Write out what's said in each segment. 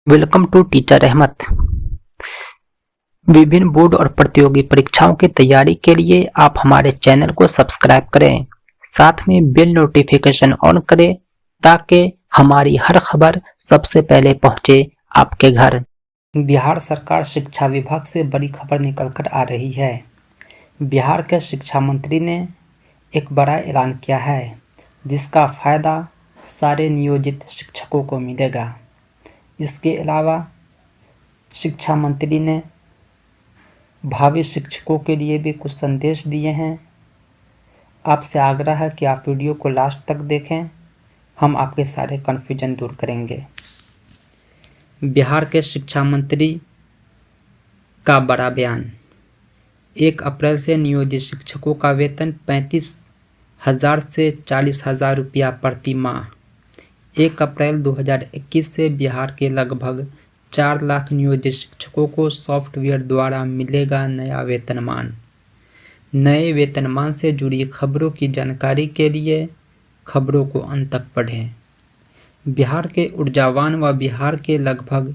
Welcome to teacher Ahmad. विभिन्न board और प्रतियोगी परीक्षाओं की तैयारी के लिए आप हमारे चैनल को सब्सक्राइब करें, साथ में बेल नोटिफिकेशन ऑन करें ताकि हमारी हर खबर सबसे पहले पहुंचे आपके घर। बिहार सरकार शिक्षा विभाग से बड़ी खबर निकलकर आ रही है। बिहार के शिक्षा मंत्री ने एक बड़ा ऐलान किया है, जिसका फायदा सारे नियोजित शिक्षकों को मिलेगा। इसके अलावा शिक्षा मंत्री ने भावी शिक्षकों के लिए भी कुछ संदेश दिए हैं। आपसे आग्रह है कि आप वीडियो को लास्ट तक देखें, हम आपके सारे कन्फ्यूजन दूर करेंगे। बिहार के शिक्षा मंत्री का बड़ा बयान। 1 अप्रैल से नियोजित शिक्षकों का वेतन 35,000 से 40,000 रुपया प्रति माह। 1 अप्रैल 2021 से बिहार के लगभग 4 लाख नियोजित शिक्षकों को सॉफ्टवेयर द्वारा मिलेगा नया वेतनमान। नए वेतनमान से जुड़ी खबरों की जानकारी के लिए खबरों को अंत तक पढ़ें। बिहार के ऊर्जावान व बिहार के लगभग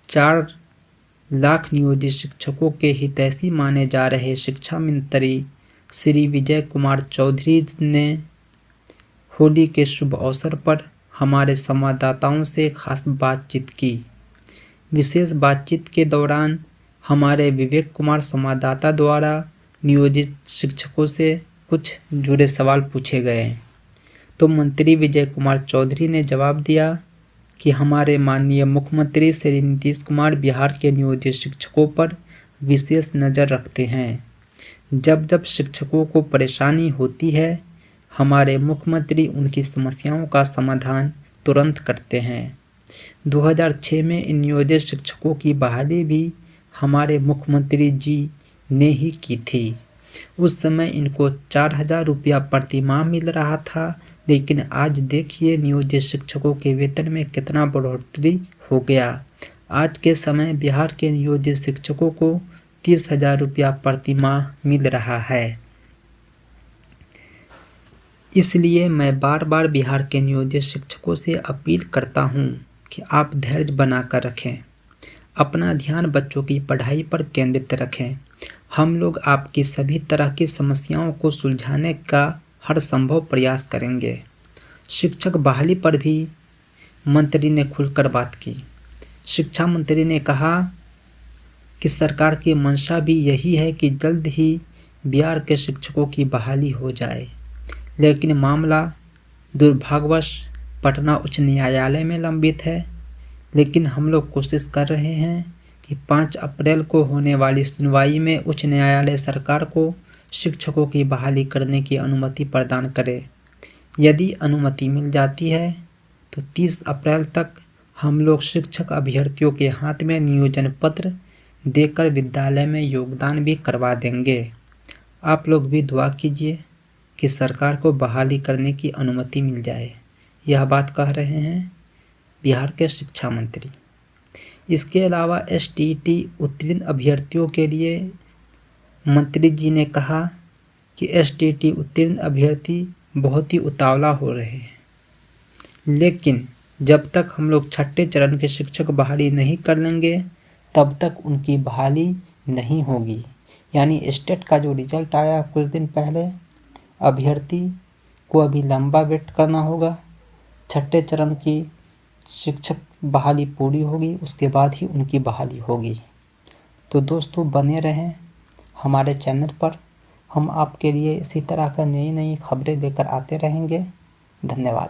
4 लाख नियोजित शिक्षकों के हितैषी माने जा रहे शिक्षा मंत्री श्री विजय कुमार चौधरी ने होली के शुभ अवसर पर हमारे संवाददाताओं से खास बातचीत की। विशेष बातचीत के दौरान हमारे विवेक कुमार संवाददाता द्वारा नियोजित शिक्षकों से कुछ जुड़े सवाल पूछे गए, तो मंत्री विजय कुमार चौधरी ने जवाब दिया कि हमारे माननीय मुख्यमंत्री श्री नीतीश कुमार बिहार के नियोजित शिक्षकों पर विशेष नज़र रखते हैं। जब जब शिक्षकों को परेशानी होती है, हमारे मुख्यमंत्री उनकी समस्याओं का समाधान तुरंत करते हैं। 2006 में इन नियोजित शिक्षकों की बहाली भी हमारे मुख्यमंत्री जी ने ही की थी। उस समय इनको 4,000 रुपया प्रति माह मिल रहा था, लेकिन आज देखिए नियोजित शिक्षकों के वेतन में कितना बढ़ोतरी हो गया। आज के समय बिहार के नियोजित शिक्षकों को 30,000 रुपया प्रति माह मिल रहा है। इसलिए मैं बार बार बिहार के नियोजित शिक्षकों से अपील करता हूं कि आप धैर्य बनाकर रखें, अपना ध्यान बच्चों की पढ़ाई पर केंद्रित रखें। हम लोग आपकी सभी तरह की समस्याओं को सुलझाने का हर संभव प्रयास करेंगे। शिक्षक बहाली पर भी मंत्री ने खुलकर बात की। शिक्षा मंत्री ने कहा कि सरकार की मंशा भी यही है कि जल्द ही बिहार के शिक्षकों की बहाली हो जाए, लेकिन मामला दुर्भाग्यवश पटना उच्च न्यायालय में लंबित है। लेकिन हम लोग कोशिश कर रहे हैं कि 5 अप्रैल को होने वाली सुनवाई में उच्च न्यायालय सरकार को शिक्षकों की बहाली करने की अनुमति प्रदान करे। यदि अनुमति मिल जाती है तो 30 अप्रैल तक हम लोग शिक्षक अभ्यर्थियों के हाथ में नियोजन पत्र देकर विद्यालय में योगदान भी करवा देंगे। आप लोग भी दुआ कीजिए कि सरकार को बहाली करने की अनुमति मिल जाए। यह बात कह रहे हैं बिहार के शिक्षा मंत्री। इसके अलावा STT उत्तीर्ण अभ्यर्थियों के लिए मंत्री जी ने कहा कि STT उत्तीर्ण अभ्यर्थी बहुत ही उतावला हो रहे हैं, लेकिन जब तक हम लोग 6ठे चरण के शिक्षक बहाली नहीं कर लेंगे तब तक उनकी बहाली नहीं होगी। यानी स्टेट का जो रिजल्ट आया कुछ दिन पहले, अभ्यर्थी को अभी लंबा वेट करना होगा। 6ठे चरण की शिक्षक बहाली पूरी होगी, उसके बाद ही उनकी बहाली होगी। तो दोस्तों बने रहें हमारे चैनल पर, हम आपके लिए इसी तरह का नई नई खबरें लेकर आते रहेंगे। धन्यवाद।